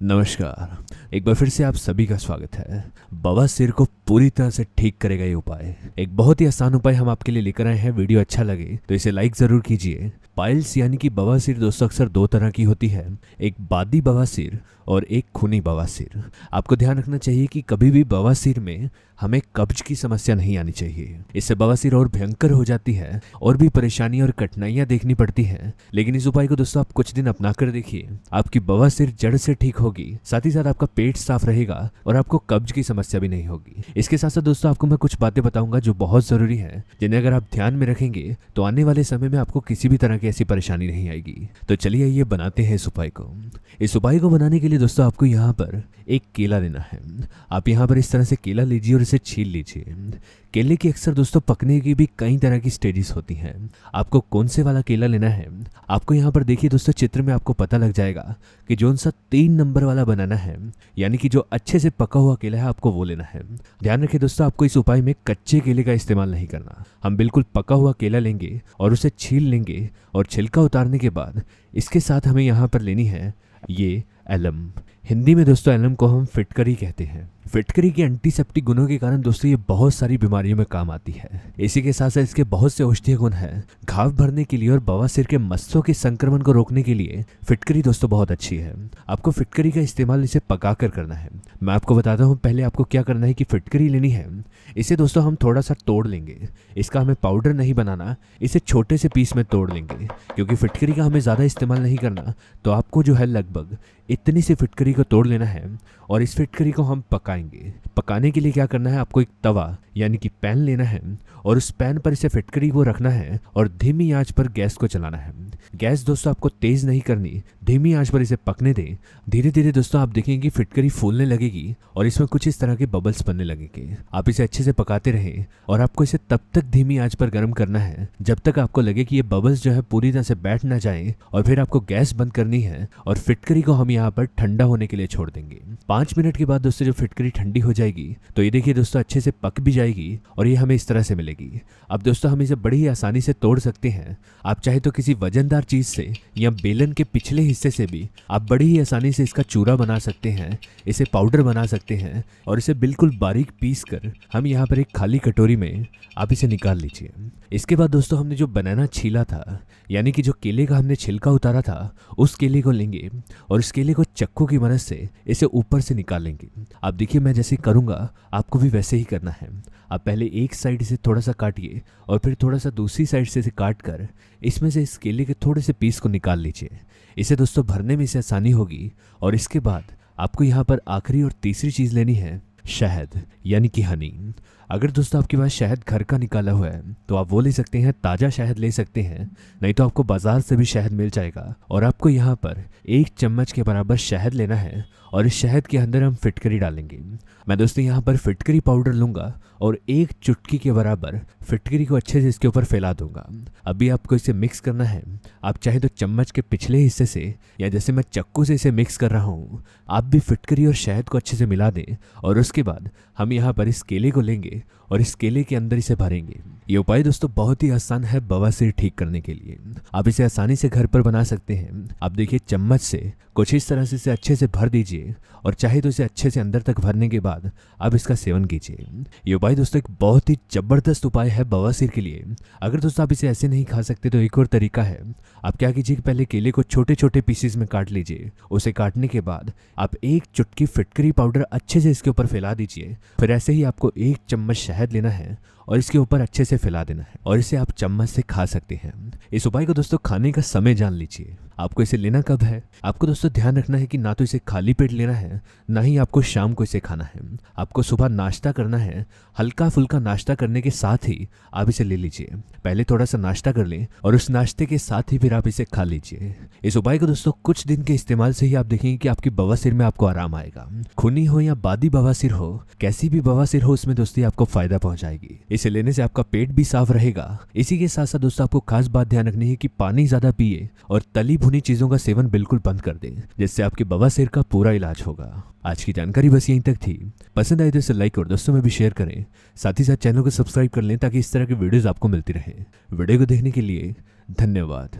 नमस्कार। एक बार फिर से आप सभी का स्वागत है। बवासीर को पूरी तरह से ठीक करेगा ये उपाय। एक बहुत ही आसान उपाय हम आपके लिए लेकर आए हैं। वीडियो अच्छा लगे तो इसे लाइक जरूर कीजिए। पाइल्स यानी कि बवासीर दोस्तों अक्सर दो तरह की होती है, एक बादी बवासीर और एक खूनी बवासीर। आपको ध्यान रखना चाहिए कि कभी भी बवासीर में हमें कब्ज की समस्या नहीं आनी चाहिए। इससे बवासीर और भयंकर हो जाती है और भी परेशानी और कठिनाइयां देखनी पड़ती हैं। लेकिन इस उपाय को दोस्तों आप कुछ दिन अपना कर देखिए, आपकी बवासीर जड़ से ठीक होगी, साथ ही साथ आपका पेट साफ रहेगा और आपको कब्ज की समस्या भी नहीं होगी। इसके साथ साथ दोस्तों आपको मैं कुछ बातें बताऊंगा जो बहुत जरूरी है, जिन्हें अगर आप ध्यान में रखेंगे तो आने वाले समय में आपको किसी भी तरह की ऐसी परेशानी नहीं आएगी। तो चलिए ये बनाते हैं इस उपाय को। इस उपाय को बनाने के लिए दोस्तों आपको यहाँ पर एक केला लेना है। आप यहाँ पर इस तरह से केला लीजिए और इसे छील लीजिए। केले की अक्सर दोस्तों पकने की भी कई तरह की स्टेजेस होती हैं। आपको कौन से वाला केला लेना है, आपको यहाँ पर देखिए दोस्तों चित्र में आपको पता लग जाएगा कि जो सा 3 नंबर वाला बनाना है, यानी कि जो अच्छे से पका हुआ केला है आपको वो लेना है। ध्यान रखिए दोस्तों आपको इस उपाय में कच्चे केले का इस्तेमाल नहीं करना। हम बिल्कुल पका हुआ केला लेंगे और उसे छील लेंगे और छिलका उतारने के बाद इसके साथ हमें यहाँ पर लेनी है ये एलम। हिंदी में दोस्तों एलम को हम फिटकरी कहते हैं। फिटकरी के एंटीसेप्टिक गुणों के कारण दोस्तों ये बहुत सारी बीमारियों में काम आती है। इसी के साथ साथ इसके बहुत से औषधीय गुण हैं। घाव भरने के लिए और बवासीर के मस्सों के संक्रमण को रोकने के लिए फिटकरी दोस्तों बहुत अच्छी है। आपको फिटकरी का इस्तेमाल इसे पकाकर करना है। मैं आपको बताता हूँ पहले आपको क्या करना है कि फिटकरी लेनी है। इसे दोस्तों हम थोड़ा सा तोड़ लेंगे। इसका हमें पाउडर नहीं बनाना, इसे छोटे से पीस में तोड़ लेंगे। क्योंकि फिटकरी का हमें ज़्यादा इस्तेमाल नहीं करना, तो आपको जो है लगभग इतनी सी फिटकरी को तोड़ लेना है और इस फिटकरी को हम पकाएंगे। पकाने के लिए क्या करना है, आपको एक तवा यानी कि पैन लेना है और उस पैन पर इसे फिटकरी को रखना है और धीमी आंच पर गैस को चलाना है। गैस दोस्तों आपको तेज नहीं करनी, धीमी आंच पर इसे पकने दें। धीरे धीरे दोस्तों आप देखेंगे कि फिटकरी फूलने लगेगी और इसमें कुछ इस तरह के बबल्स बनने लगेंगे। आप इसे अच्छे से पकाते रहें और आपको इसे तब तक धीमी आंच पर गर्म करना है जब तक आपको लगे कि ये बबल्स जो है पूरी तरह से बैठ ना जाए। और फिर आपको गैस बंद करनी है और फिटकरी को हम यहाँ पर ठंडा होने के लिए छोड़ देंगे। 5 मिनट के बाद दोस्तों जब फिटकरी ठंडी हो जाएगी तो ये देखिए दोस्तों अच्छे से पक भी जाएगी और ये हमें इस तरह से मिलेगी। अब दोस्तों हम इसे बड़ी ही आसानी से तोड़ सकते हैं। आप चाहे तो किसी वजनदार चीज से या बेलन के पिछले हिस्से से भी आप बड़ी ही आसानी से इसका चूरा बना सकते हैं, इसे पाउडर बना सकते हैं और इसे बिल्कुल बारीक पीस कर हम यहाँ पर एक खाली कटोरी में आप इसे निकाल लीजिए। इसके बाद दोस्तों हमने जो बनाना छीला था, यानी कि जो केले का हमने छिलका उतारा था, उस केले को लेंगे और उस केले को चक्कू की मदद से इसे ऊपर से निकालेंगे। आप देखिए मैं जैसे करूँगा आपको भी वैसे ही करना है। आप पहले एक साइड से थोड़ा सा काटिए और फिर थोड़ा सा दूसरी साइड से इसे काट कर इसमें से इस केले के थोड़े से पीस को निकाल लीजिए। इसे दोस्तों भरने में इसे आसानी होगी। और इसके बाद आपको यहाँ पर आखिरी और तीसरी चीज़ लेनी है शहद यानी कि हनी। अगर दोस्तों आपके पास शहद घर का निकाला हुआ है तो आप वो ले सकते हैं, ताज़ा शहद ले सकते हैं, नहीं तो आपको बाजार से भी शहद मिल जाएगा। और आपको यहाँ पर 1 चम्मच के बराबर शहद लेना है और इस शहद के अंदर हम फिटकरी डालेंगे। मैं दोस्तों यहाँ पर फिटकरी पाउडर लूँगा और 1 चुटकी के बराबर फिटकरी को अच्छे से इसके ऊपर फैला दूंगा। अभी आपको इसे मिक्स करना है। आप चाहे तो चम्मच के पिछले हिस्से से या जैसे मैं चक्कू से इसे मिक्स कर रहा हूँ, आप भी फिटकरी और शहद को अच्छे से मिला दें। और उसके बाद हम यहाँ पर इस केले को लेंगे और इस केले के अंदर इसे भरेंगे। ये उपाय दोस्तों बहुत ही आसान है बवासीर ठीक करने के लिए। आप इसे आसानी से घर पर बना सकते हैं। आप देखिए चम्मच से कुछ इस तरह से इसे अच्छे से भर दीजिए और चाहे तो इसे अच्छे से अंदर तक भरने के बाद आप इसका सेवन कीजिए। ये उपाय दोस्तों एक बहुत ही जबरदस्त उपाय है बवासीर के लिए। अगर दोस्तों आप इसे ऐसे नहीं खा सकते तो एक और तरीका है। आप क्या कीजिए कि पहले केले को छोटे छोटे पीसेस में काट लीजिए। उसे काटने के बाद आप 1 चुटकी फिटकरी पाउडर अच्छे से इसके ऊपर फैला दीजिए। फिर ऐसे ही आपको 1 चम्मच शहद लेना है और इसके ऊपर अच्छे से फैला देना है और इसे आप चम्मच से खा सकते हैं। इस उपाय को दोस्तों खाने का समय जान लीजिए। आपको इसे लेना कब है, आपको दोस्तों ध्यान रखना है कि ना तो इसे खाली पेट लेना है, ना ही आपको शाम को इसे खाना है। आपको सुबह नाश्ता करना है। हल्का फुल्का नाश्ता करने के साथ ही आप इसे ले लीजिए। पहले थोड़ा सा नाश्ता कर लें और उस नाश्ते के साथ ही फिर आप इसे खा लीजिए। इस उपाय को दोस्तों कुछ दिन के इस्तेमाल से ही आप देखेंगे कि आपकी बवासीर में आपको आराम आएगा। खूनी हो या बादी बवासीर हो, कैसी भी बवासीर हो, उसमें दोस्तों आपको फायदा पहुंचाएगी। इसे लेने से आपका पेट भी साफ रहेगा। इसी के साथ साथ दोस्तों आपको खास बात ध्यान रखनी है कि पानी ज्यादा पिए और तली भुनी चीजों का सेवन बिल्कुल बंद कर दें, जिससे आपके बवासीर का पूरा इलाज होगा। आज की जानकारी बस यहीं तक थी। पसंद आए तो इसे लाइक और दोस्तों में भी शेयर करें। साथ ही साथ चैनल को सब्सक्राइब कर लें ताकि इस तरह की वीडियोस आपको मिलती रहे। वीडियो को देखने के लिए धन्यवाद।